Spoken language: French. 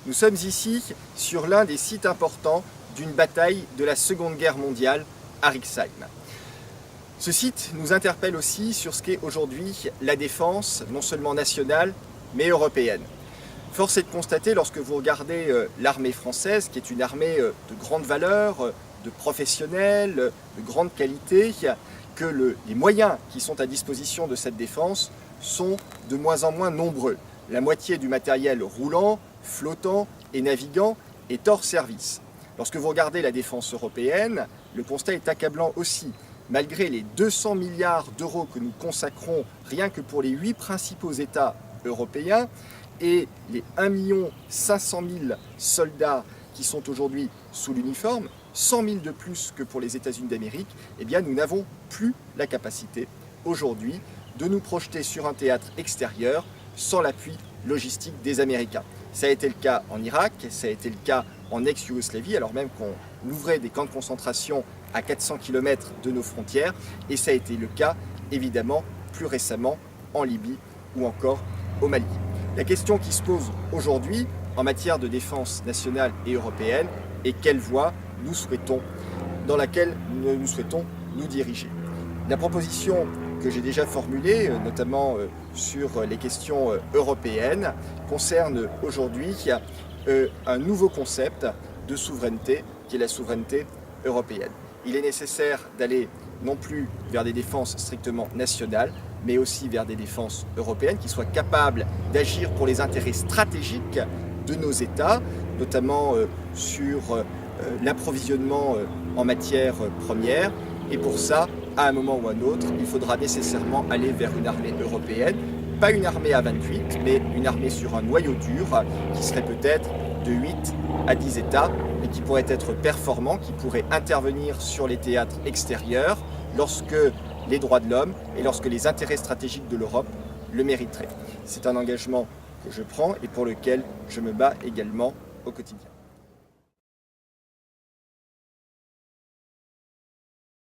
Nous sommes ici sur l'un des sites importants d'une bataille de la Seconde Guerre mondiale à Rixheim. Ce site nous interpelle aussi sur ce qu'est aujourd'hui la défense, non seulement nationale, mais européenne. Force est de constater, lorsque vous regardez l'armée française, qui est une armée de grande valeur, de professionnels, de grande qualité, que les moyens qui sont à disposition de cette défense sont de moins en moins nombreux. La moitié du matériel roulant, flottant et navigant est hors service. Lorsque vous regardez la défense européenne, le constat est accablant aussi. Malgré les 200 milliards d'euros que nous consacrons rien que pour les 8 principaux États européens et les 1 500 000 soldats qui sont aujourd'hui sous l'uniforme, 100 000 de plus que pour les États-Unis d'Amérique, eh bien nous n'avons plus la capacité aujourd'hui de nous projeter sur un théâtre extérieur sans l'appui logistique des Américains. Ça a été le cas en Irak, ça a été le cas en ex-Yougoslavie, alors même qu'on ouvrait des camps de concentration à 400 km de nos frontières, et ça a été le cas, évidemment, plus récemment en Libye ou encore au Mali. La question qui se pose aujourd'hui en matière de défense nationale et européenne est quelle voie dans laquelle nous souhaitons nous diriger. La proposition que j'ai déjà formulée, notamment sur les questions européennes, concerne aujourd'hui un nouveau concept de souveraineté, qui est la souveraineté européenne. Il est nécessaire d'aller non plus vers des défenses strictement nationales, mais aussi vers des défenses européennes qui soient capables d'agir pour les intérêts stratégiques de nos États, notamment sur l'approvisionnement en matières premières. Et pour ça, à un moment ou à un autre, il faudra nécessairement aller vers une armée européenne, pas une armée à 28, mais une armée sur un noyau dur qui serait peut-être de 8 à 10 États et qui pourrait être performant, qui pourrait intervenir sur les théâtres extérieurs lorsque les droits de l'homme et lorsque les intérêts stratégiques de l'Europe le mériteraient. C'est un engagement que je prends et pour lequel je me bats également au quotidien.